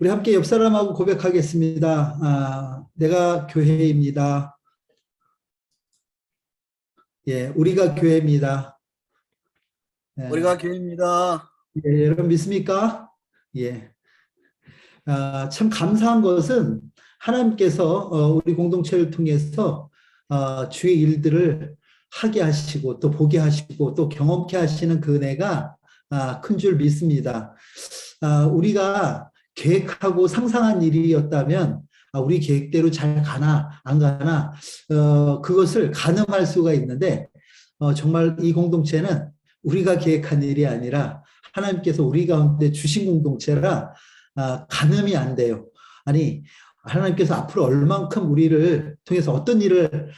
우리 함께 옆 사람하고 고백하겠습니다. 내가 교회입니다. 예, 우리가 교회입니다. 예, 우리가 교회입니다. 예, 여러분 믿습니까? 예. 참 감사한 것은 하나님께서 우리 공동체를 통해서 주의 일들을 하게 하시고 또 보게 하시고 또 경험케 하시는 그 은혜가 큰 줄 믿습니다. 우리가 계획하고 상상한 일이었다면 우리 계획대로 잘 가나 안 가나 그것을 가늠할 수가 있는데 정말 이 공동체는 우리가 계획한 일이 아니라 하나님께서 우리 가운데 주신 공동체라 가늠이 안 돼요. 아니 하나님께서 앞으로 얼만큼 우리를 통해서 어떤 일을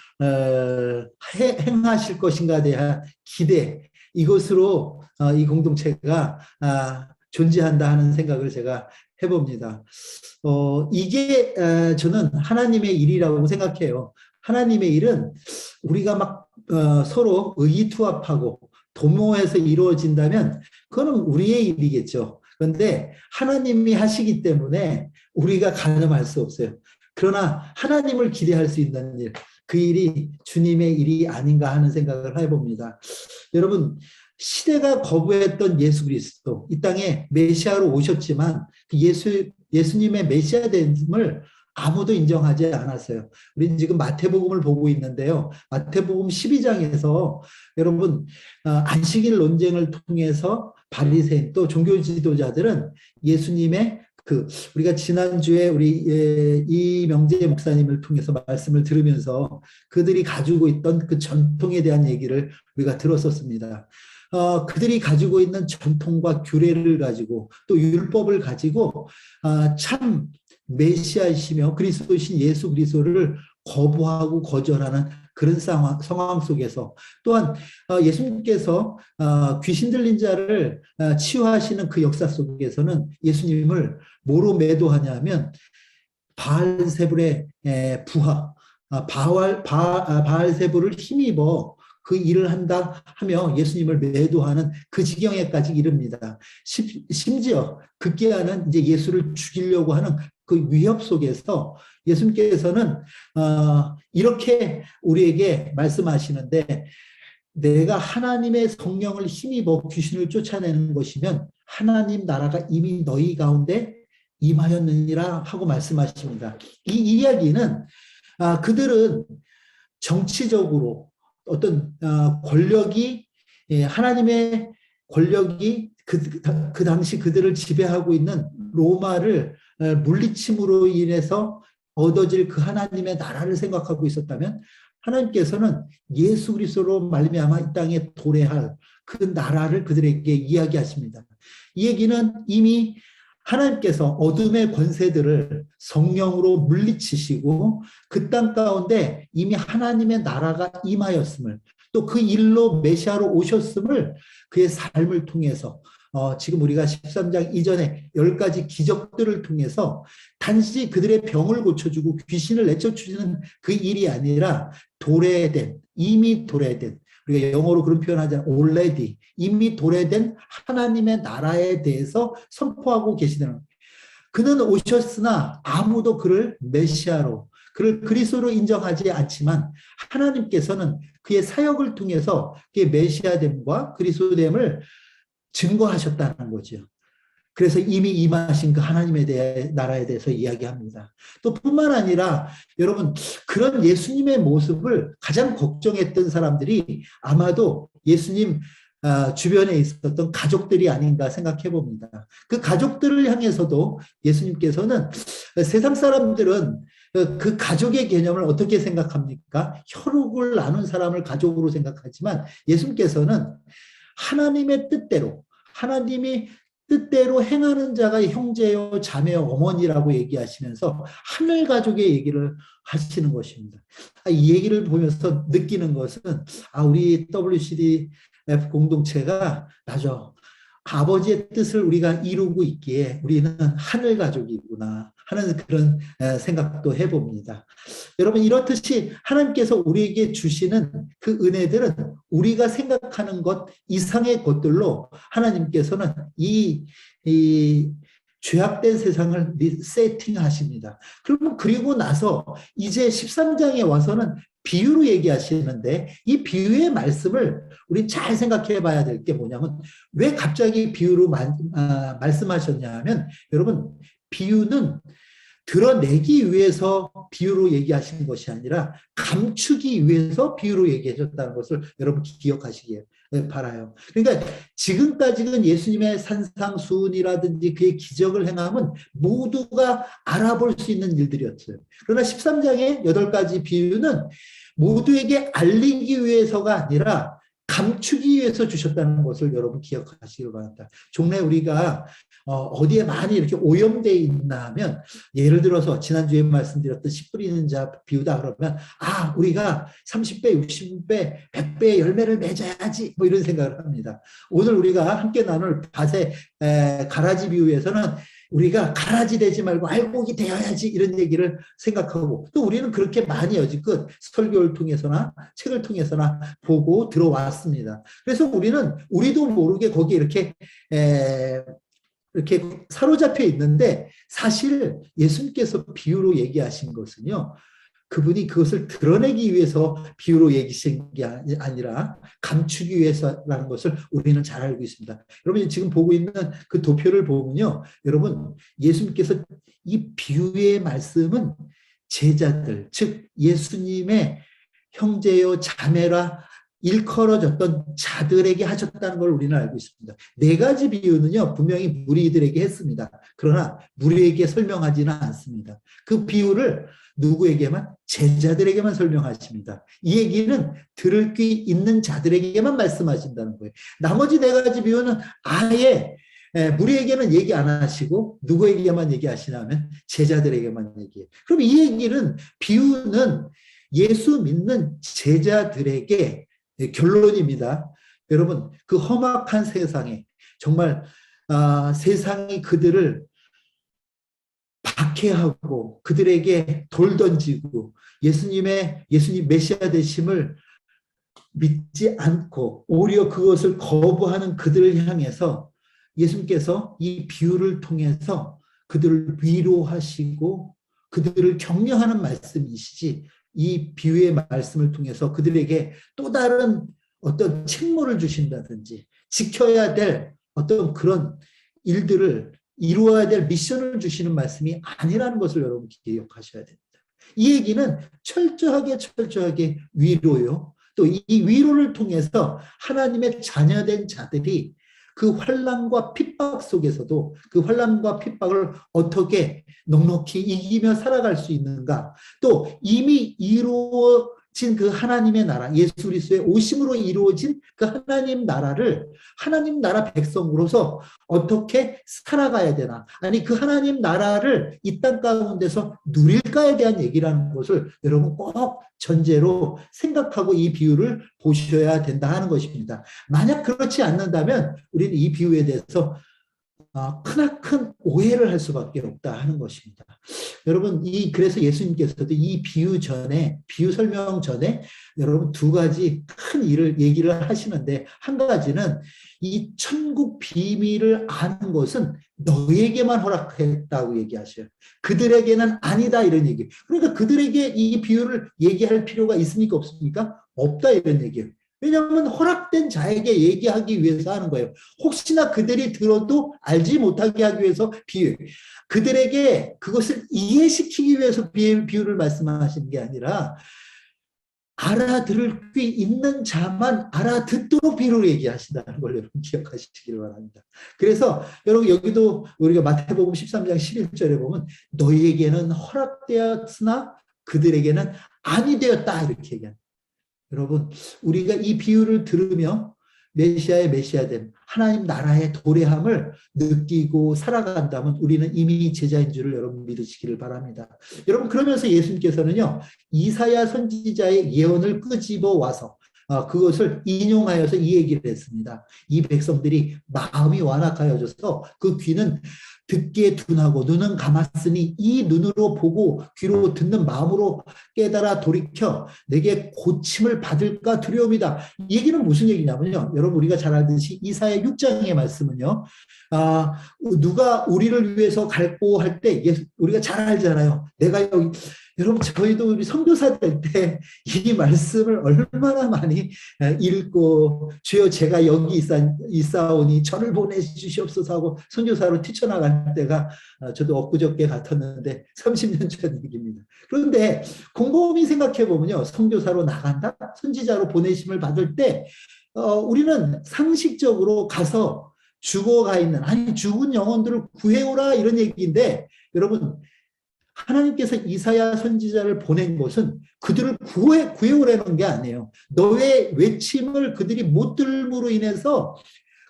행하실 것인가에 대한 기대, 이것으로 이 공동체가 존재한다 하는 생각을 제가 해봅니다. 이게 저는 하나님의 일이라고 생각해요. 하나님의 일은 우리가 막 서로 의기투합하고 도모해서 이루어진다면 그거는 우리의 일이겠죠. 그런데 하나님이 하시기 때문에 우리가 가늠할 수 없어요. 그러나 하나님을 기대할 수 있는 일, 그 일이 주님의 일이 아닌가 하는 생각을 해봅니다. 여러분, 시대가 거부했던 예수 그리스도, 이 땅에 메시아로 오셨지만 그 예수님의 메시아됨을 아무도 인정하지 않았어요. 우리는 지금 마태복음을 보고 있는데요. 마태복음 12장에서 여러분 안식일 논쟁을 통해서 바리새인 또 종교 지도자들은 예수님의 우리가 지난주에 우리 이명재 목사님을 통해서 말씀을 들으면서 그들이 가지고 있던 그 전통에 대한 얘기를 우리가 들었었습니다. 그들이 가지고 있는 전통과 규례를 가지고 또 율법을 가지고 참 메시아이시며 그리스도이신 예수 그리스도를 거부하고 거절하는 그런 상황 속에서 또한 예수님께서 귀신 들린 자를 치유하시는 그 역사 속에서는 예수님을 뭐로 매도하냐면 바알세불의 부하, 바알세불을 힘입어 그 일을 한다 하며 예수님을 매도하는 그 지경에까지 이릅니다. 심지어 급기야는 이제 예수를 죽이려고 하는 그 위협 속에서 예수님께서는 이렇게 우리에게 말씀하시는데, 내가 하나님의 성령을 힘입어 귀신을 쫓아내는 것이면 하나님 나라가 이미 너희 가운데 임하였느니라 하고 말씀하십니다. 이 이야기는 그들은 정치적으로 어떤 권력이 하나님의 권력이 그 당시 그들을 지배하고 있는 로마를 물리침으로 인해서 얻어질 그 하나님의 나라를 생각하고 있었다면 하나님께서는 예수 그리스도로 말미암아 이 땅에 도래할 그 나라를 그들에게 이야기하십니다. 이 얘기는 이미 하나님께서 어둠의 권세들을 성령으로 물리치시고 그 땅 가운데 이미 하나님의 나라가 임하였음을, 또 그 일로 메시아로 오셨음을 그의 삶을 통해서 지금 우리가 13장 이전에 10가지 기적들을 통해서 단지 그들의 병을 고쳐주고 귀신을 내쫓는 그 일이 아니라 이미 도래된, 우리가 영어로 그런 표현하잖아요. already, 이미 도래된 하나님의 나라에 대해서 선포하고 계시다는 거예요. 그는 오셨으나 아무도 그를 메시아로, 그를 그리스도로 인정하지 않지만 하나님께서는 그의 사역을 통해서 그의 메시아됨과 그리스도됨을 증거하셨다는 거죠. 그래서 이미 임하신 그 하나님의 나라에 대해서 이야기합니다. 또 뿐만 아니라 여러분, 그런 예수님의 모습을 가장 걱정했던 사람들이 아마도 예수님 주변에 있었던 가족들이 아닌가 생각해 봅니다. 그 가족들을 향해서도 예수님께서는, 세상 사람들은 그 가족의 개념을 어떻게 생각합니까? 혈육을 나눈 사람을 가족으로 생각하지만 예수님께서는 하나님의 뜻대로, 하나님이 뜻대로 행하는 자가 형제요 자매요 어머니라고 얘기하시면서 하늘 가족의 얘기를 하시는 것입니다. 이 얘기를 보면서 느끼는 것은 우리 WCDF 공동체가 맞아, 아버지의 뜻을 우리가 이루고 있기에 우리는 하늘 가족이구나 하는 그런 생각도 해봅니다. 여러분, 이렇듯이 하나님께서 우리에게 주시는 그 은혜들은 우리가 생각하는 것 이상의 것들로 하나님께서는 이 죄악된 세상을 리세팅하십니다. 그러면 그리고 나서 이제 13장에 와서는 비유로 얘기하시는데 이 비유의 말씀을 우리 잘 생각해 봐야 될 게 뭐냐면 왜 갑자기 비유로 말씀하셨냐 하면 여러분 비유는 드러내기 위해서 비유로 얘기하신 것이 아니라 감추기 위해서 비유로 얘기하셨다는 것을 여러분 기억하시길 바라요. 그러니까 지금까지는 예수님의 산상수훈이라든지 그의 기적을 행함은 모두가 알아볼 수 있는 일들이었어요. 그러나 13장의 8가지 비유는 모두에게 알리기 위해서가 아니라 감추기 위해서 주셨다는 것을 여러분 기억하시길 바랍니다. 종래 우리가 어디에 많이 이렇게 오염되어 있나 하면 예를 들어서 지난주에 말씀드렸던 씨 뿌리는 자 비유다 그러면 우리가 30배, 60배, 100배의 열매를 맺어야지 뭐 이런 생각을 합니다. 오늘 우리가 함께 나눌 밭의 가라지 비유에서는 우리가 가라지 되지 말고 알곡이 되어야지 이런 얘기를 생각하고 또 우리는 그렇게 많이 여지껏 설교를 통해서나 책을 통해서나 보고 들어왔습니다. 그래서 우리는 우리도 모르게 거기에 이렇게 사로잡혀 있는데 사실 예수님께서 비유로 얘기하신 것은요. 그분이 그것을 드러내기 위해서 비유로 얘기하신 게 아니라 감추기 위해서라는 것을 우리는 잘 알고 있습니다. 여러분 지금 보고 있는 그 도표를 보면요. 여러분 예수님께서 이 비유의 말씀은 제자들, 즉 예수님의 형제요 자매라 일컬어졌던 자들에게 하셨다는 걸 우리는 알고 있습니다. 4가지 비유는요 분명히 무리들에게 했습니다. 그러나 무리에게 설명하지는 않습니다. 그 비유를 누구에게만? 제자들에게만 설명하십니다. 이 얘기는 들을 귀 있는 자들에게만 말씀하신다는 거예요. 나머지 4가지 비유는 아예 무리에게는 얘기 안 하시고 누구에게만 얘기하시냐면 제자들에게만 얘기해요. 그럼 이 얘기는 비유는 예수 믿는 제자들에게 결론입니다. 여러분 그 험악한 세상에 정말 세상이 그들을 박해하고 그들에게 돌 던지고 예수님 메시아 되심을 믿지 않고 오히려 그것을 거부하는 그들을 향해서 예수님께서 이 비유를 통해서 그들을 위로하시고 그들을 격려하는 말씀이시지 이 비유의 말씀을 통해서 그들에게 또 다른 어떤 책무를 주신다든지 지켜야 될 어떤 그런 일들을 이루어야 될 미션을 주시는 말씀이 아니라는 것을 여러분 기억하셔야 됩니다. 이 얘기는 철저하게 위로요. 또 이 위로를 통해서 하나님의 자녀된 자들이 그 환난과 핍박 속에서도 그 환난과 핍박을 어떻게 넉넉히 이기며 살아갈 수 있는가. 또 이미 이루어진 그 하나님의 나라, 예수 그리스도의 오심으로 이루어진 그 하나님 나라를 하나님 나라 백성으로서 어떻게 살아가야 되나. 아니 그 하나님 나라를 이 땅 가운데서 누릴까에 대한 얘기라는 것을 여러분 꼭 전제로 생각하고 이 비유를 보셔야 된다 하는 것입니다. 만약 그렇지 않는다면 우리는 이 비유에 대해서 크나큰 오해를 할 수밖에 없다 하는 것입니다. 여러분 그래서 예수님께서도 이 비유 설명 전에 여러분 2가지 큰 얘기를 하시는데 한 가지는 이 천국 비밀을 아는 것은 너에게만 허락했다고 얘기하셔요. 그들에게는 아니다 이런 얘기. 그러니까 그들에게 이 비유를 얘기할 필요가 있습니까 없습니까? 없다 이런 얘기예요. 왜냐하면 허락된 자에게 얘기하기 위해서 하는 거예요. 혹시나 그들이 들어도 알지 못하게 하기 위해서 비유. 그들에게 그것을 이해시키기 위해서 비유를 말씀하시는 게 아니라 알아들을 수 있는 자만 알아듣도록 비유를 얘기하신다는 걸 여러분 기억하시기를 바랍니다. 그래서 여러분 여기도 우리가 마태복음 13장 11절에 보면 너희에게는 허락되었으나 그들에게는 아니 되었다 이렇게 얘기합니다. 여러분 우리가 이 비유를 들으며 메시아의 메시아됨 하나님 나라의 도래함을 느끼고 살아간다면 우리는 이미 제자인 줄을 여러분 믿으시기를 바랍니다. 여러분 그러면서 예수님께서는요 이사야 선지자의 예언을 끄집어 와서 그것을 인용하여서 이 얘기를 했습니다. 이 백성들이 마음이 완악하여져서 그 귀는 듣기에 둔하고 눈은 감았으니 이 눈으로 보고 귀로 듣는 마음으로 깨달아 돌이켜 내게 고침을 받을까 두려움이다. 이 얘기는 무슨 얘기냐면요. 여러분 우리가 잘 알듯이 이사야 6장의 말씀은요. 누가 우리를 위해서 갈고 할 때 우리가 잘 알잖아요. 내가 여기 여러분 저희도 우리 선교사 될 때 이 말씀을 얼마나 많이 읽고 주여 제가 여기 있사오니 저를 보내주시옵소서 하고 선교사로 뛰쳐나갈 때가 저도 엊그저께 같았는데 30년 전 얘기입니다. 그런데 곰곰이 생각해 보면요. 선교사로 나간다? 선지자로 보내심을 받을 때 우리는 상식적으로 가서 죽어가 있는 아니 죽은 영혼들을 구해오라 이런 얘기인데 여러분 하나님께서 이사야 선지자를 보낸 것은 그들을 구해오라는 게 아니에요. 너의 외침을 그들이 못 들음으로 인해서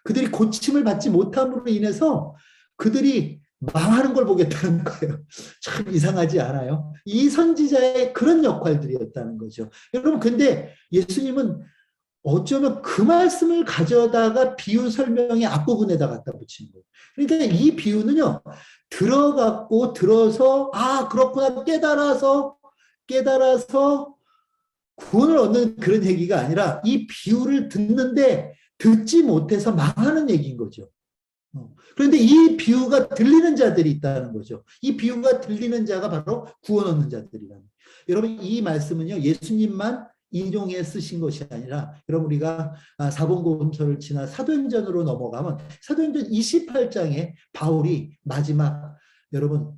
그들이 고침을 받지 못함으로 인해서 그들이 망하는 걸 보겠다는 거예요. 참 이상하지 않아요? 이 선지자의 그런 역할들이었다는 거죠. 여러분 근데 예수님은 어쩌면 그 말씀을 가져다가 비유 설명의 앞부분에다 갖다 붙인 거예요. 그러니까 이 비유는요, 들어서, 그렇구나, 깨달아서 구원을 얻는 그런 얘기가 아니라 이 비유를 듣는데 듣지 못해서 망하는 얘기인 거죠. 그런데 이 비유가 들리는 자들이 있다는 거죠. 이 비유가 들리는 자가 바로 구원 얻는 자들이라는 거예요. 여러분, 이 말씀은요, 예수님만 인용해 쓰신 것이 아니라 여러분 우리가 사복음서를 지나 사도행전으로 넘어가면 사도행전 28장에 바울이 마지막 여러분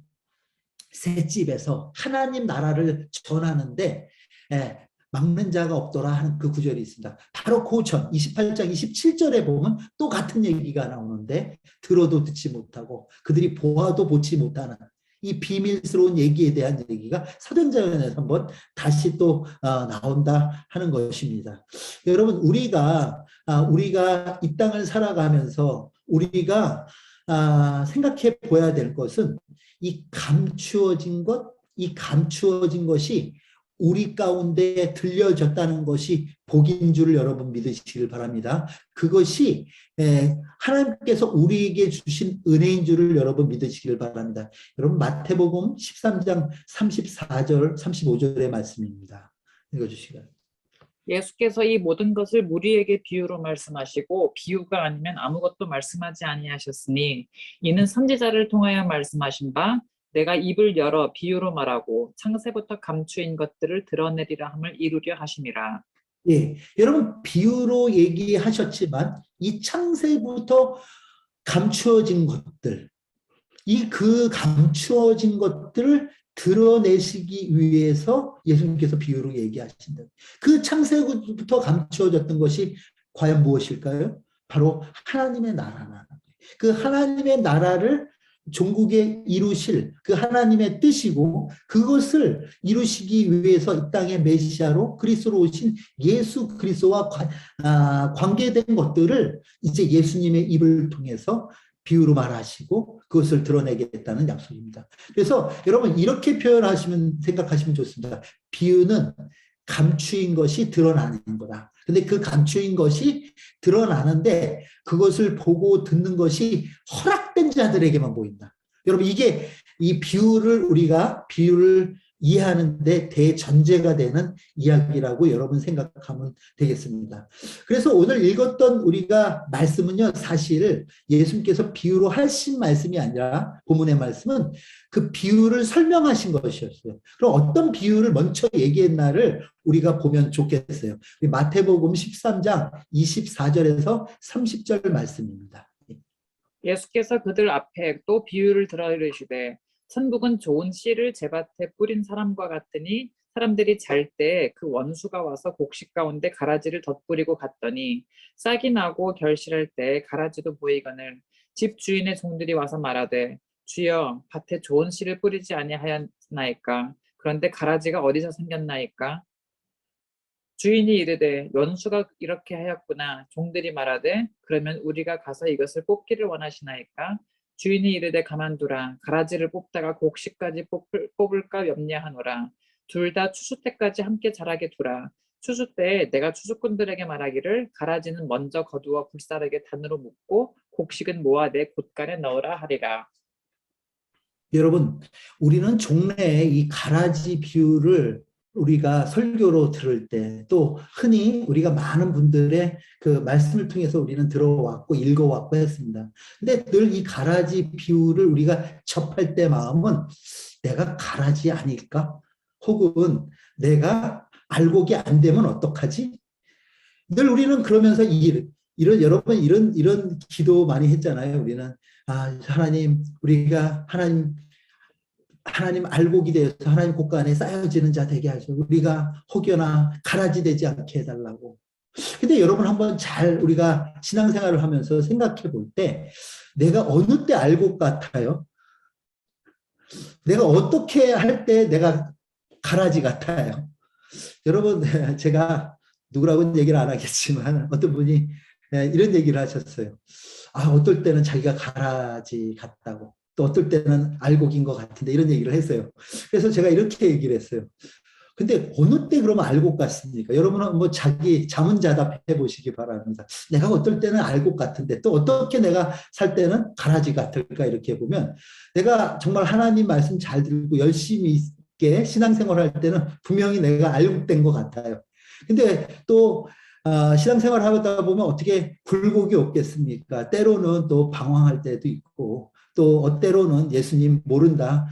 셋집에서 하나님 나라를 전하는데 막는 자가 없더라 하는 그 구절이 있습니다. 바로 고전 28장 27절에 보면 또 같은 얘기가 나오는데 들어도 듣지 못하고 그들이 보아도 보지 못하는 이 비밀스러운 얘기에 대한 얘기가 사도행전에서 한번 다시 또 나온다 하는 것입니다. 여러분 우리가 이 땅을 살아가면서 우리가 생각해 보아야 될 것은 이 감추어진 것이 우리 가운데 들려졌다는 것이 복인 줄 여러분 믿으시길 바랍니다. 그것이 하나님께서 우리에게 주신 은혜인 줄을 여러분 믿으시길 바랍니다. 여러분 마태복음 13장 34절 35절의 말씀입니다. 읽어주시고요. 예수께서 이 모든 것을 무리에게 비유로 말씀하시고 비유가 아니면 아무것도 말씀하지 아니하셨으니 이는 선지자를 통하여 말씀하신 바 내가 입을 열어 비유로 말하고 창세부터 감추인 것들을 드러내리라 함을 이루려 하심이라. 예, 여러분 비유로 얘기하셨지만 이 창세부터 감추어진 것들, 그 감추어진 것들을 드러내시기 위해서 예수님께서 비유로 얘기하신다. 그 창세부터 감추어졌던 것이 과연 무엇일까요? 바로 하나님의 나라라는 거예요. 그 하나님의 나라를 종국에 이루실 그 하나님의 뜻이고 그것을 이루시기 위해서 이 땅의 메시아로 그리스도로 오신 예수 그리스도와 관계된 것들을 이제 예수님의 입을 통해서 비유로 말하시고 그것을 드러내겠다는 약속입니다. 그래서 여러분 이렇게 생각하시면 좋습니다. 비유는 감추인 것이 드러나는 거다. 근데 그 감추인 것이 드러나는데 그것을 보고 듣는 것이 허락된 자들에게만 보인다. 여러분 이게 이 비유를 이해하는데 대전제가 되는 이야기라고 여러분 생각하면 되겠습니다. 그래서 오늘 읽었던 우리가 말씀은요, 사실 예수님께서 비유로 하신 말씀이 아니라 본문의 말씀은 그 비유를 설명하신 것이었어요. 그럼 어떤 비유를 먼저 얘기했나를 우리가 보면 좋겠어요. 마태복음 13장 24절에서 30절 말씀입니다. 예수께서 그들 앞에 또 비유를 들어 이르시되 천국은 좋은 씨를 제밭에 뿌린 사람과 같으니 사람들이 잘 때 그 원수가 와서 곡식 가운데 가라지를 덧뿌리고 갔더니 싹이 나고 결실할 때 가라지도 보이거늘 집 주인의 종들이 와서 말하되 주여 밭에 좋은 씨를 뿌리지 아니하였나이까 그런데 가라지가 어디서 생겼나이까 주인이 이르되 원수가 이렇게 하였구나. 종들이 말하되 그러면 우리가 가서 이것을 뽑기를 원하시나이까? 주인이 이르되 가만두라. 가라지를 뽑다가 곡식까지 뽑을까 염려하노라. 둘 다 추수 때까지 함께 자라게 두라. 추수 때 내가 추수꾼들에게 말하기를 가라지는 먼저 거두어 굴사르게 단으로 묶고 곡식은 모아 내 곳간에 넣으라 하리라. 여러분, 우리는 종래에 이 가라지 비유를 우리가 설교로 들을 때 또 흔히 우리가 많은 분들의 그 말씀을 통해서 우리는 들어왔고 읽어왔고 했습니다. 근데 늘 이 가라지 비유를 우리가 접할 때 마음은 내가 가라지 아닐까? 혹은 내가 알곡이 안 되면 어떡하지? 늘 우리는 그러면서 여러분 이런 기도 많이 했잖아요. 우리는 하나님 우리가 하나님 알곡이 되어서 하나님 곳간에 쌓여지는 자 되게 하셔. 우리가 혹여나 가라지 되지 않게 해달라고. 근데 여러분 한번 잘 우리가 신앙생활을 하면서 생각해 볼 때 내가 어느 때 알곡 같아요? 내가 어떻게 할 때 내가 가라지 같아요? 여러분 제가 누구라고는 얘기를 안 하겠지만 어떤 분이 이런 얘기를 하셨어요. 어떨 때는 자기가 가라지 같다고 또 어떨 때는 알곡인 것 같은데 이런 얘기를 했어요. 그래서 제가 이렇게 얘기를 했어요. 근데 어느 때 그러면 알곡 같습니까? 여러분은 뭐 자기 자문자답 해보시기 바랍니다. 내가 어떨 때는 알곡 같은데 또 어떻게 내가 살 때는 가라지 같을까 이렇게 보면 내가 정말 하나님 말씀 잘 들고 열심히 있게 신앙생활 할 때는 분명히 내가 알곡된 것 같아요. 근데 또 신앙생활 하다 보면 어떻게 굴곡이 없겠습니까? 때로는 또 방황할 때도 있고 또 때로는 예수님 모른다.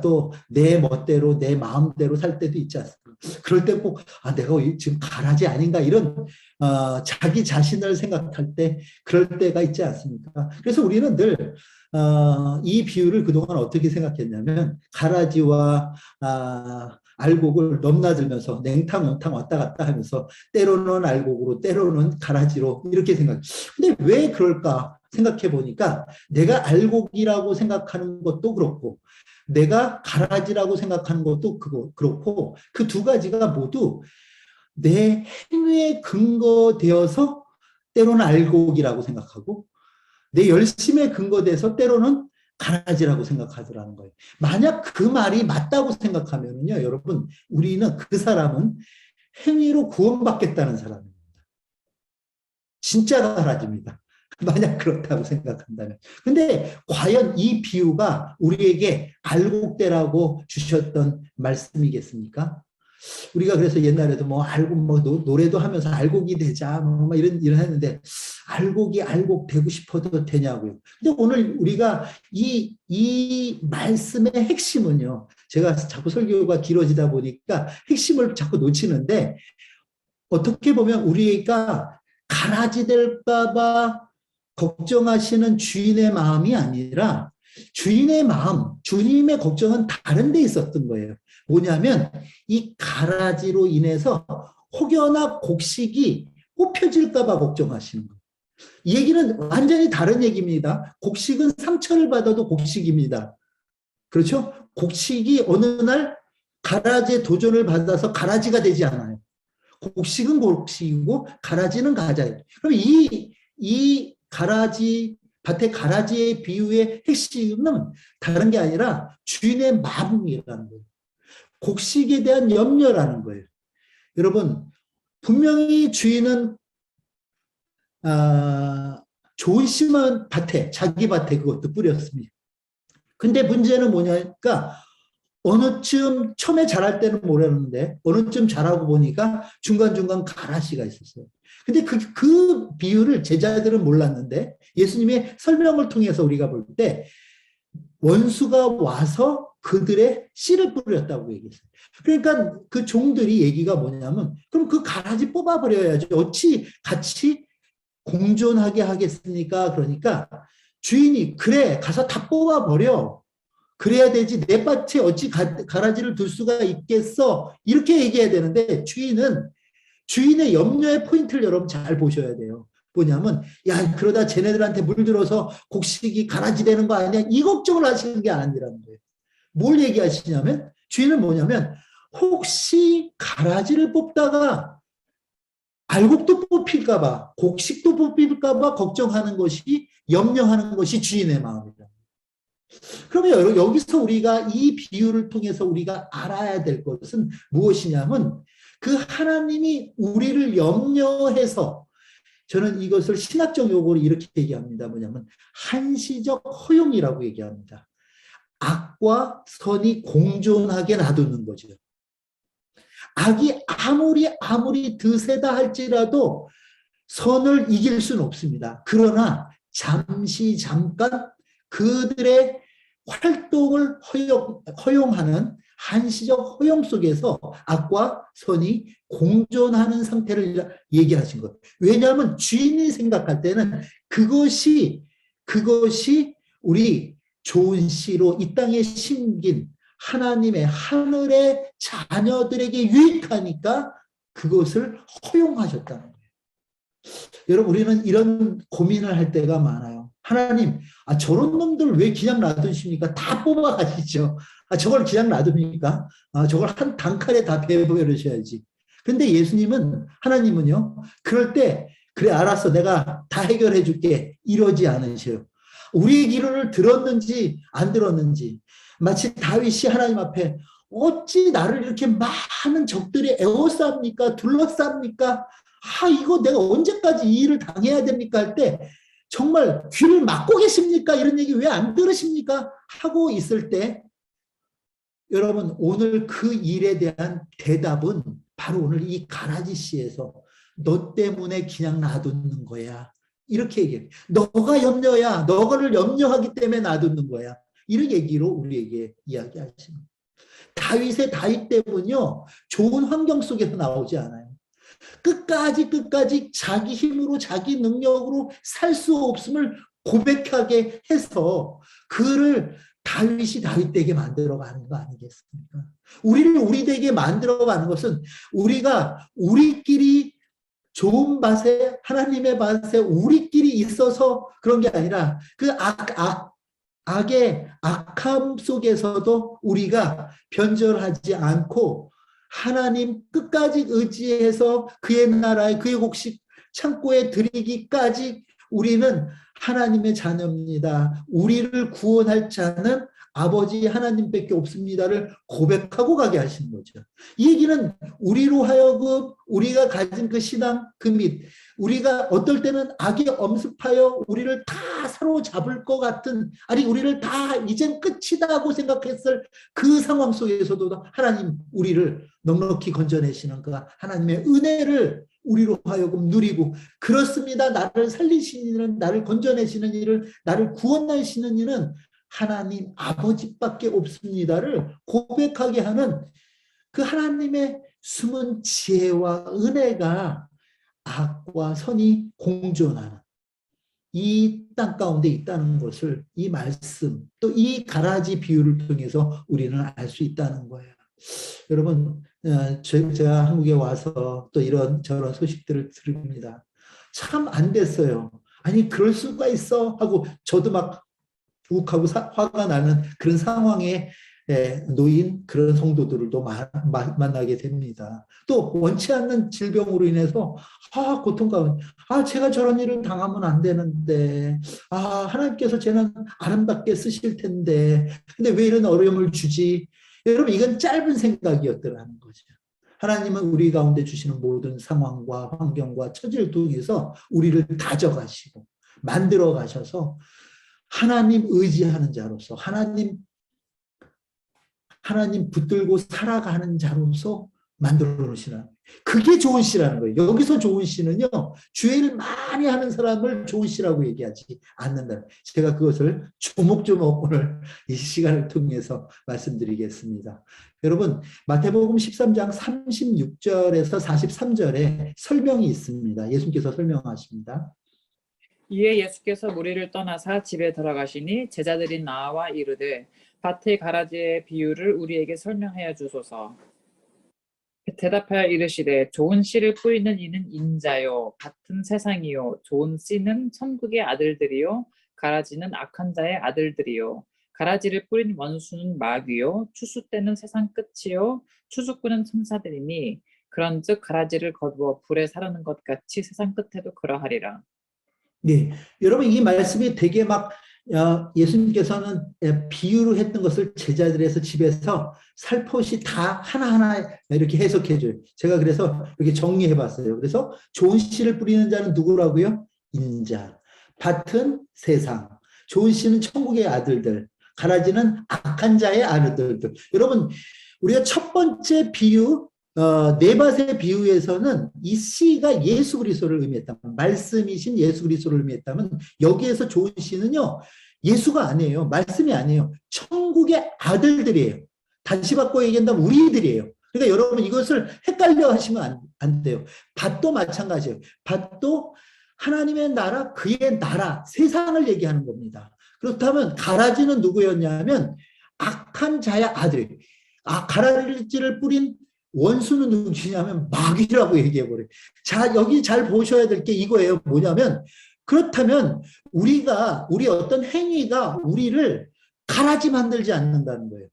또 내 멋대로 내 마음대로 살 때도 있지 않습니까? 그럴 때 꼭 내가 지금 가라지 아닌가 이런 자기 자신을 생각할 때 그럴 때가 있지 않습니까? 그래서 우리는 늘 이 비유를 그동안 어떻게 생각했냐면 가라지와 알곡을 넘나들면서 냉탕 왔다 갔다 하면서 때로는 알곡으로 때로는 가라지로 이렇게 생각. 근데 왜 그럴까 생각해 보니까 내가 알곡이라고 생각하는 것도 그렇고 내가 가라지라고 생각하는 것도 그렇고 그 두 가지가 모두 내 행위에 근거되어서 때로는 알곡이라고 생각하고 내 열심에 근거돼서 때로는 가라지라고 생각하더라는 거예요. 만약 그 말이 맞다고 생각하면요, 여러분, 우리는 그 사람은 행위로 구원받겠다는 사람입니다. 진짜 가라지입니다. 만약 그렇다고 생각한다면. 근데 과연 이 비유가 우리에게 알곡되라고 주셨던 말씀이겠습니까? 우리가 그래서 옛날에도 뭐 알곡 뭐 노래도 하면서 알곡이 되자 뭐 이런 했는데 알곡 되고 싶어도 되냐고요. 근데 오늘 우리가 이 말씀의 핵심은요. 제가 자꾸 설교가 길어지다 보니까 핵심을 자꾸 놓치는데 어떻게 보면 우리가 가라지 될까봐 걱정하시는 주인의 마음이 아니라 주인의 마음, 주님의 걱정은 다른 데 있었던 거예요. 뭐냐면 이 가라지로 인해서 혹여나 곡식이 뽑혀질까 봐 걱정하시는 거예요. 이 얘기는 완전히 다른 얘기입니다. 곡식은 상처를 받아도 곡식입니다. 그렇죠? 곡식이 어느 날 가라지에 도전을 받아서 가라지가 되지 않아요. 곡식은 곡식이고 가라지는 가자예요. 그럼 이 가라지 밭의 가라지의 비유의 핵심은 다른 게 아니라 주인의 마음이라는 거예요. 곡식에 대한 염려라는 거예요. 여러분 분명히 주인은 좋은 심한 밭에 자기 밭에 그것도 뿌렸습니다. 근데 문제는 뭐냐니까 어느 쯤 처음에 자랄 때는 모르는데 어느 쯤 자라고 보니까 중간중간 가라지가 있었어요. 근데 그 비유를 제자들은 몰랐는데 예수님의 설명을 통해서 우리가 볼 때 원수가 와서 그들의 씨를 뿌렸다고 얘기했어요. 그러니까 그 종들이 얘기가 뭐냐면 그럼 그 가라지 뽑아버려야지 어찌 같이 공존하게 하겠습니까? 그러니까 주인이 그래 가서 다 뽑아버려. 그래야 되지 내 밭에 어찌 가라지를 둘 수가 있겠어 이렇게 얘기해야 되는데 주인의 염려의 포인트를 여러분 잘 보셔야 돼요. 뭐냐면 야 그러다 쟤네들한테 물들어서 곡식이 가라지 되는 거 아니야 이 걱정을 하시는 게 아니라는 거예요. 뭘 얘기하시냐면 주인은 뭐냐면 혹시 가라지를 뽑다가 알곡도 뽑힐까 봐 곡식도 뽑힐까 봐 걱정하는 것이 염려하는 것이 주인의 마음이다. 그러면 여기서 우리가 이 비유를 통해서 우리가 알아야 될 것은 무엇이냐면 그 하나님이 우리를 염려해서 저는 이것을 신학적 용어로 이렇게 얘기합니다. 뭐냐면 한시적 허용이라고 얘기합니다. 악과 선이 공존하게 놔두는 거죠. 악이 아무리 드세다 할지라도 선을 이길 수는 없습니다. 그러나 잠깐 그들의 활동을 허용하는 한시적 허용 속에서 악과 선이 공존하는 상태를 얘기하신 거예요. 왜냐하면 주인이 생각할 때는 그것이 우리 좋은 씨로 이 땅에 심긴 하나님의 하늘의 자녀들에게 유익하니까 그것을 허용하셨다는 거예요. 여러분, 우리는 이런 고민을 할 때가 많아요. 하나님, 저런 놈들 왜 그냥 놔두십니까? 다 뽑아가시죠. 저걸 그냥 놔둡니까? 저걸 한 단칼에 다 베어버리셔야지. 근데 예수님은, 하나님은요, 그럴 때, 그래, 알았어. 내가 다 해결해 줄게. 이러지 않으셔요. 우리의 기도를 들었는지 안 들었는지, 마치 다윗이 하나님 앞에 어찌 나를 이렇게 많은 적들이 에워쌉니까? 둘러쌉니까? 이거 내가 언제까지 이 일을 당해야 됩니까? 할 때 정말 귀를 막고 계십니까? 이런 얘기 왜 안 들으십니까? 하고 있을 때 여러분, 오늘 그 일에 대한 대답은 바로 오늘 이 가라지 씨에서 너 때문에 그냥 놔두는 거야. 이렇게 얘기해요. 너가 염려야. 너를 염려하기 때문에 놔두는 거야. 이런 얘기로 우리에게 이야기하시는 거예요. 다윗의 다윗 때문요, 좋은 환경 속에서 나오지 않아요. 끝까지 자기 힘으로 자기 능력으로 살 수 없음을 고백하게 해서 그를 다윗이 다윗되게 만들어가는 거 아니겠습니까? 우리를 우리되게 만들어가는 것은 우리가 우리끼리 좋은 밭에 하나님의 밭에 우리끼리 있어서 그런 게 아니라 그 악의 악함 속에서도 우리가 변절하지 않고 하나님 끝까지 의지해서 그의 나라에 그의 곡식 창고에 드리기까지 우리는 하나님의 자녀입니다. 우리를 구원할 자는 아버지 하나님밖에 없습니다를 고백하고 가게 하시는 거죠. 이 얘기는 우리로 하여금 우리가 가진 그 신앙, 그 믿, 우리가 어떨 때는 악에 엄습하여 우리를 다 사로잡을 것 같은, 아니 우리를 다 이젠 끝이다 하고 생각했을 그 상황 속에서도 하나님 우리를 넉넉히 건져내시는 그 하나님의 은혜를 우리로 하여금 누리고, 그렇습니다. 나를 살리시는 일은, 나를 건져내시는 일을, 나를 구원하시는 일은 하나님 아버지밖에 없습니다를 고백하게 하는 그 하나님의 숨은 지혜와 은혜가 악과 선이 공존하는 이 땅 가운데 있다는 것을 이 말씀, 또 이 가라지 비유를 통해서 우리는 알 수 있다는 거예요. 여러분, 제가 한국에 와서 또 이런 저런 소식들을 들읍니다. 참 안 됐어요. 아니 그럴 수가 있어 하고 저도 막 욱하고 화가 나는 그런 상황에 놓인 그런 성도들도 만나게 됩니다. 또 원치 않는 질병으로 인해서 고통 가운데 제가 저런 일을 당하면 안 되는데 하나님께서 쟤는 아름답게 쓰실 텐데 근데 왜 이런 어려움을 주지? 여러분, 이건 짧은 생각이었더라는 거죠. 하나님은 우리 가운데 주시는 모든 상황과 환경과 처지를 통해서 우리를 다져가시고 만들어 가셔서 하나님 의지하는 자로서 하나님 붙들고 살아가는 자로서 만들어 놓으시라는, 그게 좋은 씨라는 거예요. 여기서 좋은 씨는요, 주의를 많이 하는 사람을 좋은 씨라고 얘기하지 않는다. 제가 그것을 조목조목 오늘 이 시간을 통해서 말씀드리겠습니다. 여러분, 마태복음 13장 36절에서 43절에 설명이 있습니다. 예수님께서 설명하십니다. 이에 예수께서 무리를 떠나사 집에 들어가시니 제자들이 나와 이르되 밭의 가라지의 비유를 우리에게 설명하여 주소서. 대답하여 이르시되 좋은 씨를 뿌리는 이는 인자요 같은 세상이요 좋은 씨는 천국의 아들들이요 가라지는 악한 자의 아들들이요. 가라지를 뿌린 원수는 마귀요 추수 때는 세상 끝이요 추수꾼은 천사들이니 그런즉 가라지를 거두어 불에 사르는 것 같이 세상 끝에도 그러하리라. 네, 여러분 이 말씀이 되게 막 예수님께서는 비유로 했던 것을 제자들에서 집에서 살포시 다 하나하나 이렇게 해석해 줘요. 제가 그래서 이렇게 정리해 봤어요. 그래서 좋은 씨를 뿌리는 자는 누구라고요? 인자. 밭은 세상. 좋은 씨는 천국의 아들들. 가라지는 악한 자의 아들들. 여러분, 우리가 첫 번째 비유, 네 밭의 비유에서는 이 씨가 예수 그리스도를 의미했다면, 말씀이신 예수 그리스도를 의미했다면, 여기에서 좋은 씨는요, 예수가 아니에요. 말씀이 아니에요. 천국의 아들들이에요. 다시 바꿔 얘기한다면 우리들이에요. 그러니까 여러분 이것을 헷갈려 하시면 안 돼요. 밭도 마찬가지예요. 밭도 하나님의 나라, 그의 나라, 세상을 얘기하는 겁니다. 그렇다면 가라지는 누구였냐면 악한 자의 아들이에요. 가라지를 뿌린 원수는 누구냐면 마귀라고 얘기해버려요. 자, 여기 잘 보셔야 될 게 이거예요. 뭐냐면, 그렇다면 우리 어떤 행위가 우리를 가라지 만들지 않는다는 거예요.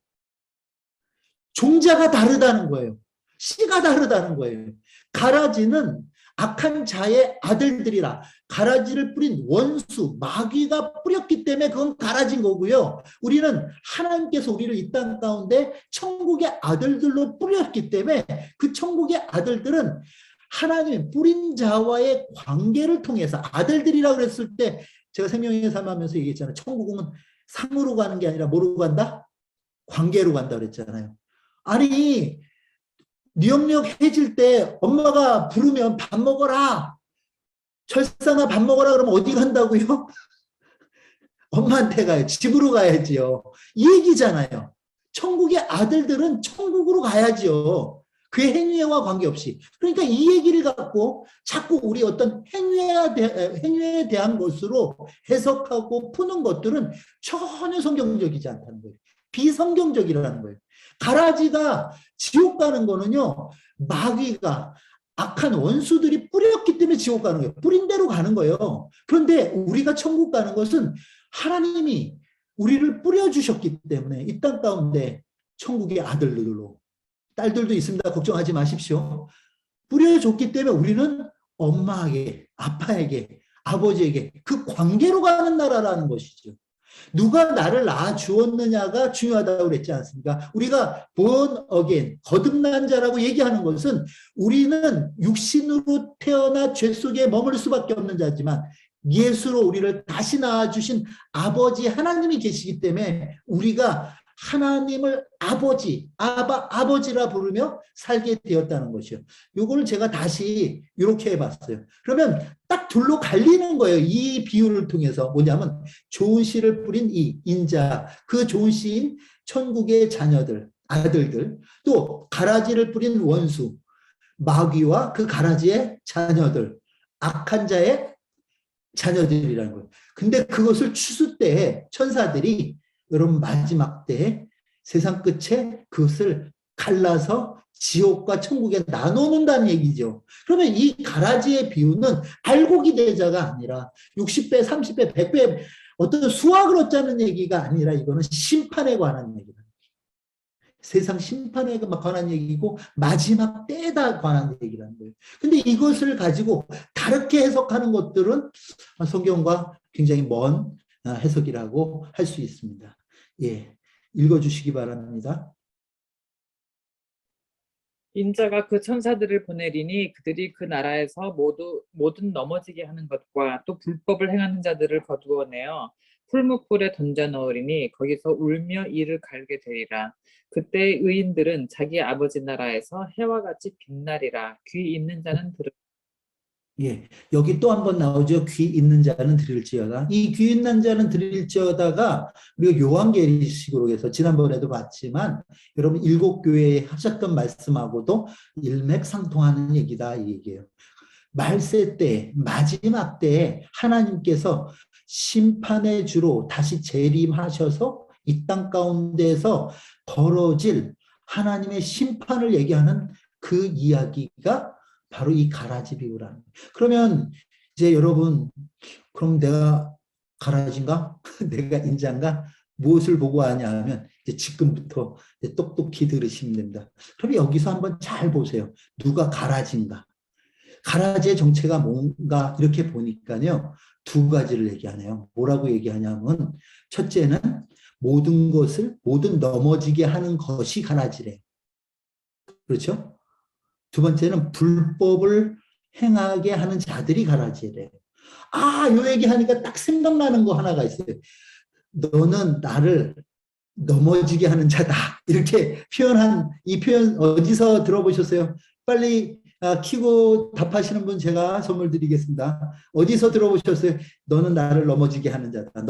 종자가 다르다는 거예요. 씨가 다르다는 거예요. 가라지는 악한 자의 아들들이라, 가라지를 뿌린 원수, 마귀가 뿌렸기 때문에 그건 가라진 거고요. 우리는 하나님께서 우리를 이 땅 가운데 천국의 아들들로 뿌렸기 때문에 그 천국의 아들들은 하나님 뿌린 자와의 관계를 통해서, 아들들이라고 그랬을 때 제가 생명의 삶 하면서 얘기했잖아요. 천국은 상으로 가는 게 아니라 뭐로 간다? 관계로 간다 그랬잖아요. 아니, 뉘역뉘역 해질 때 엄마가 부르면 밥 먹어라, 철상아 밥 먹어라 그러면 어디 간다고요? 엄마한테 가요. 집으로 가야지요. 이 얘기잖아요. 천국의 아들들은 천국으로 가야지요. 그의 행위와 관계없이. 그러니까 이 얘기를 갖고 자꾸 우리 어떤 행위에 대한 것으로 해석하고 푸는 것들은 전혀 성경적이지 않다는 거예요. 비성경적이라는 거예요. 가라지가 지옥 가는 거는요, 마귀가 악한 원수들이 뿌렸기 때문에 지옥 가는 거예요. 뿌린 대로 가는 거예요. 그런데 우리가 천국 가는 것은 하나님이 우리를 뿌려주셨기 때문에 이 땅 가운데 천국의 아들들로, 딸들도 있습니다. 걱정하지 마십시오. 뿌려줬기 때문에 우리는 엄마에게, 아빠에게, 아버지에게 그 관계로 가는 나라라는 것이죠. 누가 나를 낳아 주었느냐가 중요하다고 그랬지 않습니까? 우리가 born again, 거듭난 자라고 얘기하는 것은 우리는 육신으로 태어나 죄 속에 머물 수밖에 없는 자지만 예수로 우리를 다시 낳아주신 아버지 하나님이 계시기 때문에 우리가 하나님을 아버지라 부르며 살게 되었다는 것이요. 이걸 제가 다시 이렇게 해봤어요. 그러면 딱 둘로 갈리는 거예요. 이 비유를 통해서. 뭐냐면 좋은 씨를 뿌린 이 인자, 그 좋은 씨인 천국의 자녀들, 아들들, 또 가라지를 뿌린 원수, 마귀와 그 가라지의 자녀들, 악한 자의 자녀들이라는 거예요. 근데 그것을 추수 때에 천사들이 여러분 마지막 때에 세상 끝에 그것을 갈라서 지옥과 천국에 나눠놓는다는 얘기죠. 그러면 이 가라지의 비유는 알곡이 되자가 아니라 60배, 30배, 100배 어떤 수학을 얻자는 얘기가 아니라 이거는 심판에 관한 얘기다. 세상 심판에 관한 얘기고 마지막 때에 관한 얘기라는 거예요. 근데 이것을 가지고 다르게 해석하는 것들은 성경과 굉장히 먼 해석이라고 할 수 있습니다. 예, 읽어주시기 바랍니다. 인자가 그 천사들을 보내리니 그들이 그 나라에서 모든 넘어지게 하는 것과 또 불법을 행하는 자들을 거두어내어 풀무불에 던져 넣으리니 거기서 울며 이를 갈게 되리라. 그때 의인들은 자기 아버지 나라에서 해와 같이 빛나리라. 귀 있는 자는 들으. 예, 여기 또 한 번 나오죠. 귀 있는 자는 들을지어다. 이 귀 있는 자는 들을지어다가 우리가 요한계시록으로 해서 지난번에도 봤지만 여러분 7교회에 하셨던 말씀하고도 일맥상통하는 얘기다 이 얘기예요. 말세 때, 마지막 때에 하나님께서 심판의 주로 다시 재림하셔서 이 땅 가운데에서 벌어질 하나님의 심판을 얘기하는 그 이야기가 바로 이 가라지 비유라는 거예요. 그러면 이제 여러분, 그럼 내가 가라지인가? 내가 인자인가? 무엇을 보고 하냐 하면 이제 지금부터 이제 똑똑히 들으시면 됩니다. 그럼 여기서 한번 잘 보세요. 누가 가라지인가? 가라지의 정체가 뭔가 이렇게 보니까요. 두 가지를 얘기하네요. 뭐라고 얘기하냐면 첫째는 모든 넘어지게 하는 것이 가라지래. 그렇죠? 두 번째는 불법을 행하게 하는 자들이 가라지래. 요 얘기하니까 딱 생각나는 거 하나가 있어요. 너는 나를 넘어지게 하는 자다. 이렇게 표현한 이 표현 어디서 들어보셨어요? 빨리 키고 답하시는 분 제가 선물 드리겠습니다. 어디서 들어보셨어요? 너는 나를 넘어지게 하는 자다.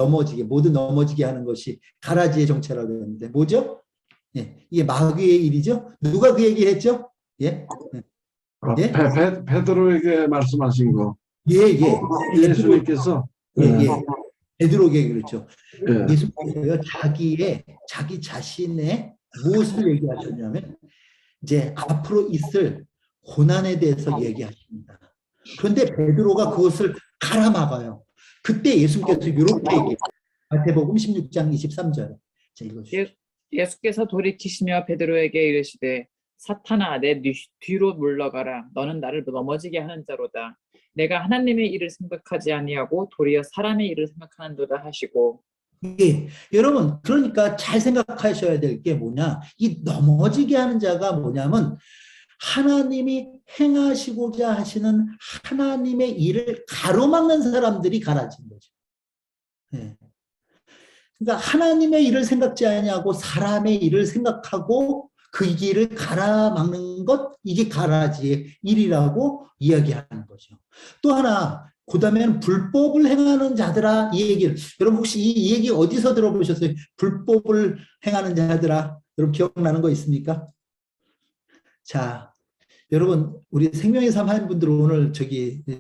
모두 넘어지게 하는 것이 가라지의 정체라고 했는데 뭐죠? 예, 이게 마귀의 일이죠. 누가 그 얘기를 했죠? 예, 예, 베드로에게 말씀하신 거. 예, 예. 예수님께서 예, 예. 베드로에게 그렇죠. 예. 예수님께서 자기 자신의 무엇을 얘기하셨냐면 이제 앞으로 있을 고난에 대해서 얘기하십니다. 그런데 베드로가 그것을 가라막아요. 그때 예수님께서 이렇게 얘기해요. 마태복음 16장 23절. 자, 읽어주시죠. 예수께서 돌이키시며 베드로에게 이르시되 사탄아 내 뒤로 물러가라. 너는 나를 넘어지게 하는 자로다. 내가 하나님의 일을 생각하지 아니하고 도리어 사람의 일을 생각하는도다 하시고. 예, 여러분 그러니까 잘 생각하셔야 될 게 뭐냐, 이 넘어지게 하는 자가 뭐냐면 하나님이 행하시고자 하시는 하나님의 일을 가로막는 사람들이 가라진 거죠. 예. 그러니까 하나님의 일을 생각지 아니하고 사람의 일을 생각하고 그 길을 가라막는 것, 이게 가라지의 일이라고 이야기하는 거죠. 또 하나, 그 다음에는 불법을 행하는 자들아, 이 얘기를, 여러분 혹시 이 얘기 어디서 들어보셨어요? 불법을 행하는 자들아, 여러분 기억나는 거 있습니까? 자, 여러분 우리 생명의 삶 하는 분들 오늘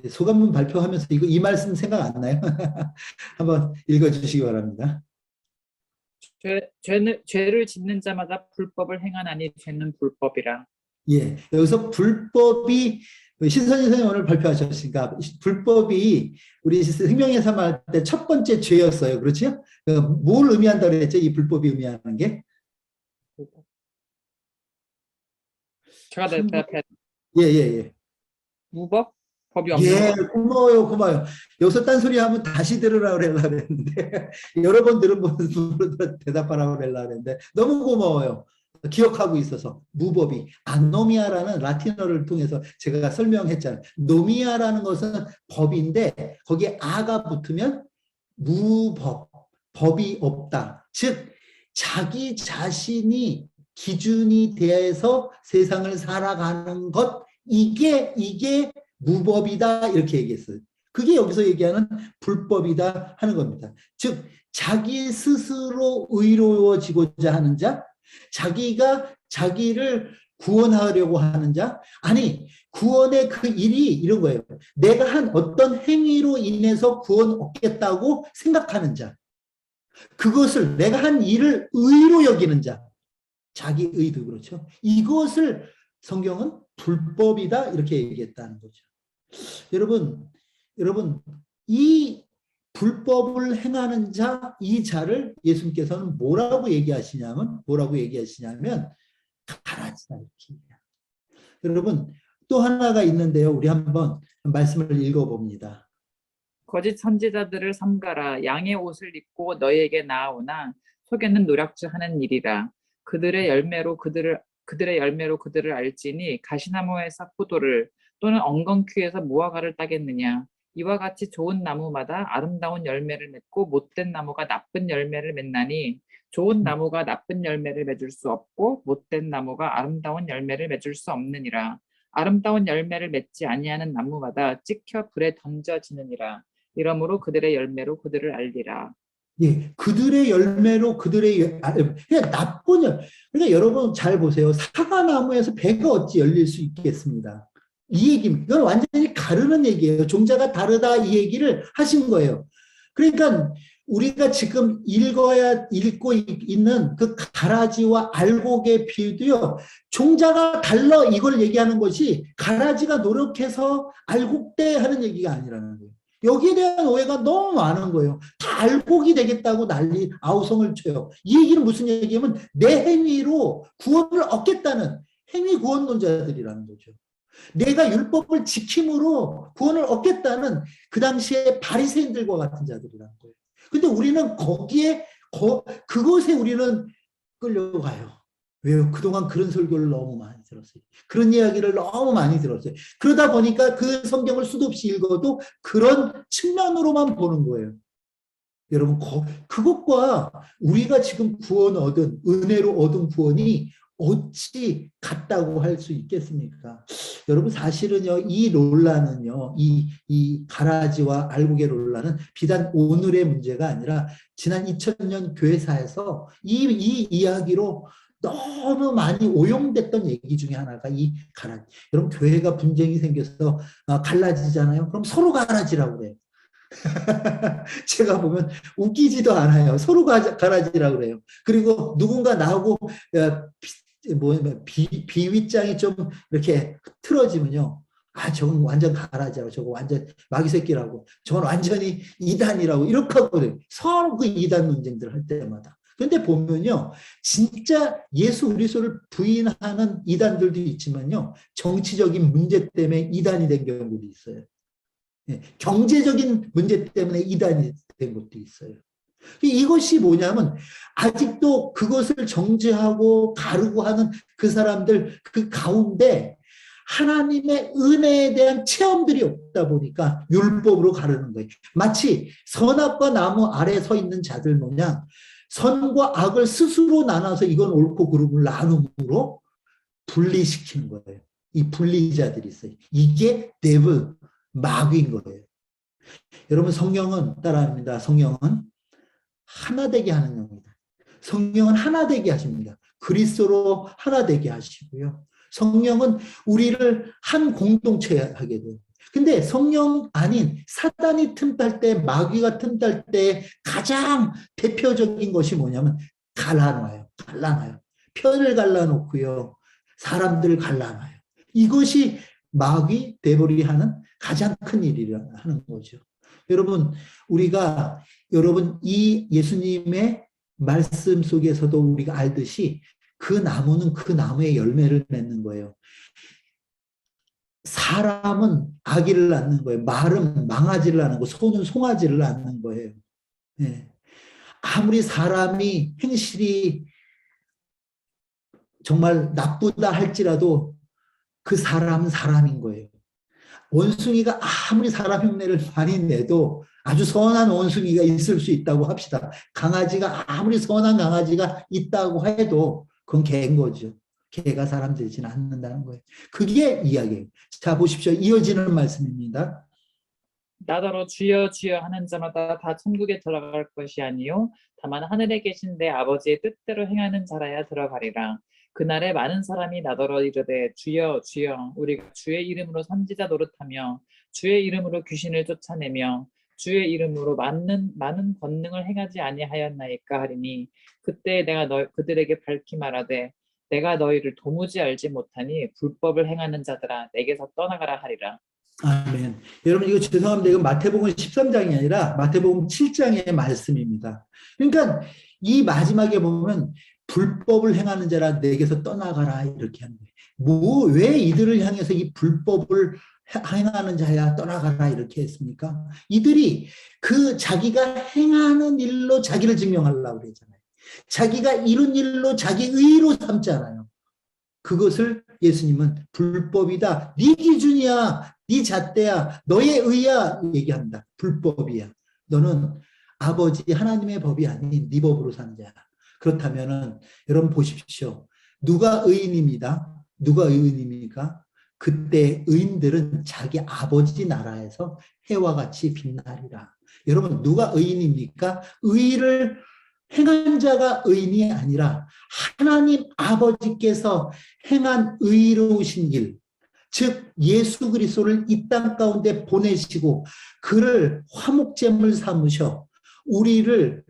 소감문 발표하면서 이 말씀 생각 안 나요? 한번 읽어주시기 바랍니다. 죄를 짓는 자마다 불법을 행하나니 죄는 불법이라. 예, 여기서 불법이 신선희 선생님 오늘 발표하셨으니까 불법이 우리 생명의 삶 할 때 첫 번째 죄였어요. 그렇죠? 뭘 의미한다고 그랬죠? 이 불법이 의미하는 게? 제가 대답해. 예. 무법? 법이 없는 예, 것. 고마워요. 여기서 딴소리 하면 다시 들으라고 그랬는데 여러 번 들은 분으로 대답하라고 그랬는데 너무 고마워요. 기억하고 있어서. 무법이 아노미아라는 라틴어를 통해서 제가 설명했잖아요. 노미아라는 것은 법인데 거기에 아가 붙으면 무법, 법이 없다. 즉 자기 자신이 기준이 되어서 세상을 살아가는 것, 이게 무법이다 이렇게 얘기했어요. 그게 여기서 얘기하는 불법이다 하는 겁니다. 즉 자기 스스로 의로워지고자 하는 자, 자기가 자기를 구원하려고 하는 자, 아니 구원의 그 일이 이런 거예요. 내가 한 어떤 행위로 인해서 구원 얻겠다고 생각하는 자, 그것을 내가 한 일을 의로 여기는 자, 자기 의도 그렇죠. 이것을 성경은 불법이다 이렇게 얘기했다는 거죠. 여러분 이 불법을 행하는 자, 이 자를 예수님께서는 뭐라고 얘기하시냐면 가라지다 이렇게. 여러분 또 하나가 있는데요. 우리 한번 말씀을 읽어봅니다. 거짓 선지자들을 삼가라. 양의 옷을 입고 너희에게 나아오나 속에는 노략질 하는 일이라. 그들의 열매로 그들을 알지니 가시나무에서 포도를 또는 엉겅퀴에서 무화과를 따겠느냐. 이와 같이 좋은 나무마다 아름다운 열매를 맺고 못된 나무가 나쁜 열매를 맺나니 좋은 나무가 나쁜 열매를 맺을 수 없고 못된 나무가 아름다운 열매를 맺을 수 없느니라. 아름다운 열매를 맺지 아니하는 나무마다 찍혀 불에 던져지느니라. 이러므로 그들의 열매로 그들을 알리라. 예, 그들의 열매로 그냥 나쁜 그러니까 여러분 잘 보세요. 사과나무에서 배가 어찌 열릴 수 있겠습니다. 이 얘기입니다. 이건 완전히 가르는 얘기예요. 종자가 다르다 이 얘기를 하신 거예요. 그러니까 우리가 지금 읽고 있는 그 가라지와 알곡의 비유도요. 종자가 달라 이걸 얘기하는 것이 가라지가 노력해서 알곡대 하는 얘기가 아니라는 거예요. 여기에 대한 오해가 너무 많은 거예요. 다 알곡이 되겠다고 아우성을 쳐요. 이 얘기는 무슨 얘기냐면 내 행위로 구원을 얻겠다는 행위 구원론자들이라는 거죠. 내가 율법을 지킴으로 구원을 얻겠다는 그 당시에 바리새인들과 같은 자들이라는 거예요. 근데 우리는 그것에 우리는 끌려가요. 왜요? 그동안 그런 설교를 너무 많이 들었어요. 그런 이야기를 너무 많이 들었어요. 그러다 보니까 그 성경을 수도 없이 읽어도 그런 측면으로만 보는 거예요. 여러분, 그것과 우리가 지금 구원 얻은, 은혜로 얻은 구원이 어찌 같다고 할 수 있겠습니까? 여러분, 사실은요, 이 논란은요, 이 가라지와 알곡의 논란은 비단 오늘의 문제가 아니라 지난 2000년 교회사에서 이 이야기로 너무 많이 오용됐던 얘기 중에 하나가 이 가라지. 여러분, 교회가 분쟁이 생겨서 갈라지잖아요. 그럼 서로 갈라지라고 그래요. 제가 보면 웃기지도 않아요. 서로 갈라지라고 그래요. 그리고 누군가 나오고 비윗장이 좀 이렇게 틀어지면요. 저건 완전 가라지라고, 저거 완전 마귀새끼라고, 저건 완전히 이단이라고 이렇게 하거든요. 서로 그 이단 논쟁들 할 때마다. 그런데 보면요, 진짜 예수 그리스도를 부인하는 이단들도 있지만요, 정치적인 문제 때문에 이단이 된 경우도 있어요. 경제적인 문제 때문에 이단이 된 것도 있어요. 이것이 뭐냐면 아직도 그것을 정죄하고 가르고 하는 그 사람들 그 가운데 하나님의 은혜에 대한 체험들이 없다 보니까 율법으로 가르는 거예요. 마치 선악과 나무 아래 서 있는 자들 모양 선과 악을 스스로 나눠서 이건 옳고 그름을 나눔으로 분리시키는 거예요. 이 분리자들이 있어요. 이게 데블, 마귀인 거예요. 여러분, 성령은 따라합니다. 성령은 하나 되게 하는 영입니다. 성령은 하나 되게 하십니다. 그리스도로 하나 되게 하시고요. 성령은 우리를 한 공동체 하게 돼요. 근데 성령 아닌 사단이 틈탈 때, 마귀가 틈탈 때 가장 대표적인 것이 뭐냐면 갈라놔요. 편을 갈라놓고요. 사람들을 갈라놔요. 이것이 마귀 데볼이 하는 가장 큰 일이라 하는 거죠. 여러분, 여러분 이 예수님의 말씀 속에서도 우리가 알듯이 그 나무는 그 나무의 열매를 맺는 거예요. 사람은 아기를 낳는 거예요. 말은 망아지를 낳는 거예요. 소는 송아지를 낳는 거예요. 네. 아무리 사람이 행실이 정말 나쁘다 할지라도 그 사람은 사람인 거예요. 원숭이가 아무리 사람 흉내를 많이 내도 아주 선한 원숭이가 있을 수 있다고 합시다. 강아지가 아무리 선한 강아지가 있다고 해도 그건 개인 거죠. 개가 사람 되지는 않는다는 거예요. 그게 이야기예요. 자, 보십시오. 이어지는 말씀입니다. 나더러 주여 주여 하는 자마다 다 천국에 들어갈 것이 아니요 다만 하늘에 계신 내 아버지의 뜻대로 행하는 자라야 들어가리라. 그날에 많은 사람이 나더러 이르되 주여 주여 우리가 주의 이름으로 선지자 노릇하며 주의 이름으로 귀신을 쫓아내며 주의 이름으로 많은 권능을 행하지 아니하였나이까 하리니 그때 내가 그들에게 밝히 말하되 내가 너희를 도무지 알지 못하니 불법을 행하는 자들아 내게서 떠나가라 하리라. 아멘. 여러분, 이거 죄송합니다. 이거 마태복음 13장이 아니라 마태복음 7장의 말씀입니다. 그러니까 이 마지막에 보면 불법을 행하는 자라 내게서 떠나가라 이렇게 하는 거예요. 왜 이들을 향해서 이 불법을 행하는 자야 떠나가라 이렇게 했습니까? 이들이 그 자기가 행하는 일로 자기를 증명하려고 그러잖아요. 자기가 이룬 일로 자기 의로 삼잖아요. 그것을 예수님은 불법이다. 네 기준이야. 네 잣대야. 너의 의야. 얘기합니다. 불법이야. 너는 아버지 하나님의 법이 아닌 네 법으로 사는 자야. 그렇다면은 여러분 보십시오. 누가 의인입니다. 누가 의인입니까? 그때 의인들은 자기 아버지 나라에서 해와 같이 빛나리라. 여러분, 누가 의인입니까? 의를 행한 자가 의인이 아니라 하나님 아버지께서 행한 의로우신 일, 즉 예수 그리스도를 이 땅 가운데 보내시고 그를 화목제물 삼으셔 우리를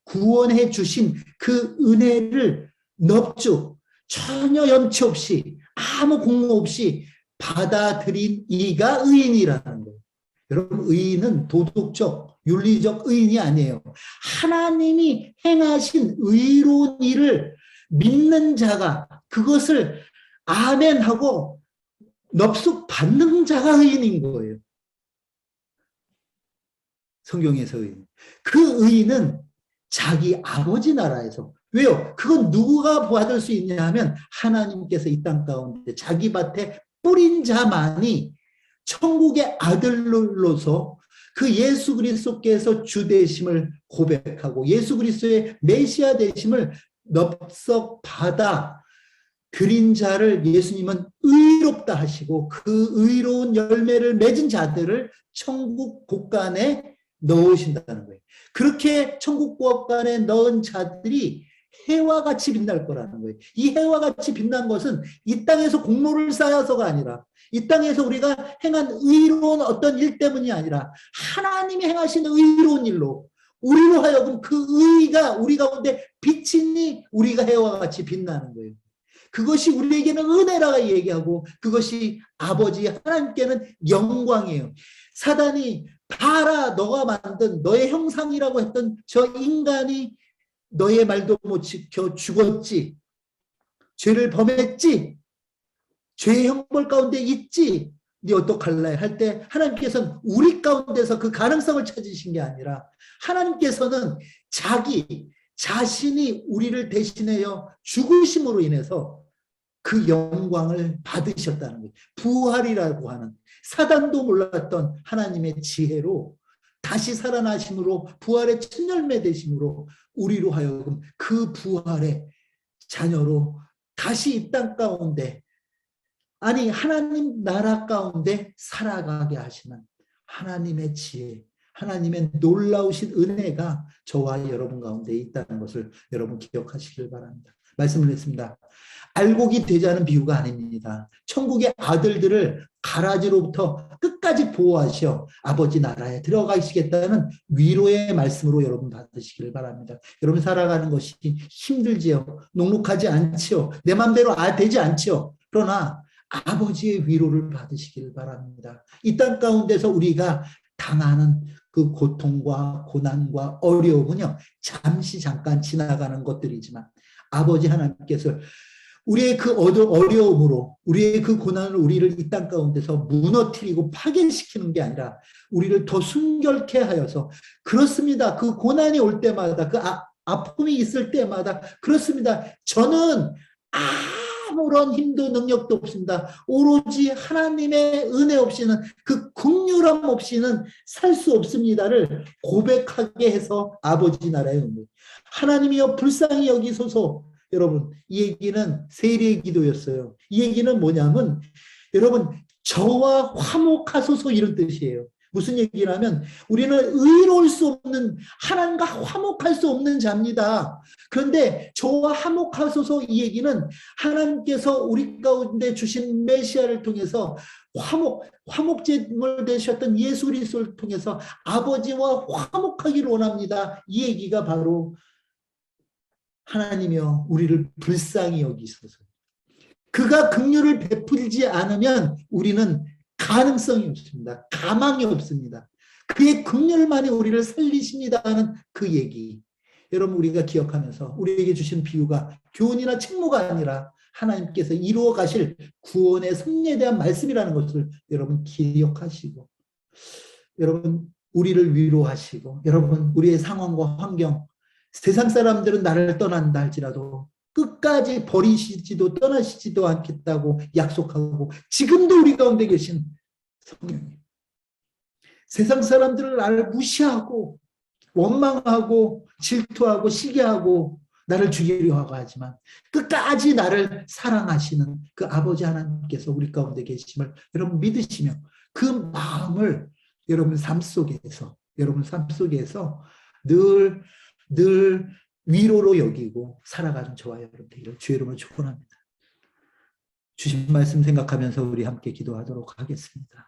구원해 주신 그 은혜를 넙죽 전혀 염치 없이 아무 공로 없이 받아들인 이가 의인이라는 거예요. 여러분, 의인은 도덕적, 윤리적 의인이 아니에요. 하나님이 행하신 의로운 일을 믿는 자가 그것을 아멘하고 넙숙 받는 자가 의인인 거예요. 성경에서 의인. 그 의인은 자기 아버지 나라에서. 왜요? 그건 누가 받을 수 있냐 하면 하나님께서 이 땅 가운데 자기 밭에 뿌린 자만이 천국의 아들로서 그 예수 그리스도께서 주 되심을 고백하고 예수 그리스도의 메시아 되심을 넙석 받아 드린 자를 예수님은 의롭다 하시고 그 의로운 열매를 맺은 자들을 천국 곳간에 넣으신다는 거예요. 그렇게 천국 곳간에 넣은 자들이 해와 같이 빛날 거라는 거예요. 이 해와 같이 빛난 것은 이 땅에서 공로를 쌓아서가 아니라 이 땅에서 우리가 행한 의로운 어떤 일 때문이 아니라 하나님이 행하신 의로운 일로 우리로 하여금 그 의가 우리 가운데 비치니 우리가 해와 같이 빛나는 거예요. 그것이 우리에게는 은혜라고 얘기하고 그것이 아버지 하나님께는 영광이에요. 사단이 봐라 너가 만든 너의 형상이라고 했던 저 인간이 너의 말도 못 지켜 죽었지. 죄를 범했지. 죄의 형벌 가운데 있지. 네 어떡할래 할 때 하나님께서는 우리 가운데서 그 가능성을 찾으신 게 아니라 하나님께서는 자기 자신이 우리를 대신하여 죽으심으로 인해서 그 영광을 받으셨다는 거예요. 부활이라고 하는 사단도 몰랐던 하나님의 지혜로 다시 살아나심으로 부활의 첫 열매 되심으로 우리로 하여금 그 부활의 자녀로 다시 이 땅 가운데 아니 하나님 나라 가운데 살아가게 하시는 하나님의 지혜 하나님의 놀라우신 은혜가 저와 여러분 가운데 있다는 것을 여러분 기억하시길 바랍니다. 말씀을 했습니다. 알곡이 되자는 비유가 아닙니다. 천국의 아들들을 가라지로부터 끝까지 보호하셔 아버지 나라에 들어가시겠다는 위로의 말씀으로 여러분 받으시길 바랍니다. 여러분 살아가는 것이 힘들지요. 녹록하지 않지요. 내 맘대로 되지 않지요. 그러나 아버지의 위로를 받으시길 바랍니다. 이 땅 가운데서 우리가 당하는 그 고통과 고난과 어려움은요. 잠시 잠깐 지나가는 것들이지만 아버지 하나님께서 우리의 그 어려움으로 우리의 그 고난을 우리를 이 땅 가운데서 무너뜨리고 파괴시키는 게 아니라 우리를 더 순결케 하여서 그렇습니다. 그 고난이 올 때마다 그 아픔이 있을 때마다 그렇습니다. 저는 아무런 힘도 능력도 없습니다. 오로지 하나님의 은혜 없이는 그 긍휼함 없이는 살 수 없습니다를 고백하게 해서 아버지 나라의 은혜 하나님이여 불쌍히 여기소서. 여러분 이 얘기는 세례의 기도였어요. 이 얘기는 뭐냐면 여러분 저와 화목하소서 이런 뜻이에요. 무슨 얘기냐면 우리는 의로울 수 없는 하나님과 화목할 수 없는 자입니다. 그런데 저와 화목하소서 이 얘기는 하나님께서 우리 가운데 주신 메시아를 통해서 화목제물 되셨던 예수 그리스도를 통해서 아버지와 화목하기를 원합니다. 이 얘기가 바로 하나님이여 우리를 불쌍히 여기소서. 그가 긍휼을 베풀지 않으면 우리는 가능성이 없습니다. 가망이 없습니다. 그의 긍휼만이 우리를 살리십니다 하는 그 얘기. 여러분 우리가 기억하면서 우리에게 주신 비유가 교훈이나 책무가 아니라 하나님께서 이루어 가실 구원의 섭리에 대한 말씀이라는 것을 여러분 기억하시고 여러분 우리를 위로하시고 여러분 우리의 상황과 환경 세상 사람들은 나를 떠난다 할지라도 끝까지 버리시지도 떠나시지도 않겠다고 약속하고 지금도 우리 가운데 계신 성령님 세상 사람들은 나를 무시하고 원망하고 질투하고 시기하고 나를 죽이려 하고 하지만 끝까지 나를 사랑하시는 그 아버지 하나님께서 우리 가운데 계심을 여러분 믿으시며 그 마음을 여러분 삶 속에서 늘 위로로 여기고 살아가는 저와 여러분 되기를 주의 이름으로 축원합니다. 주신 말씀 생각하면서 우리 함께 기도하도록 하겠습니다.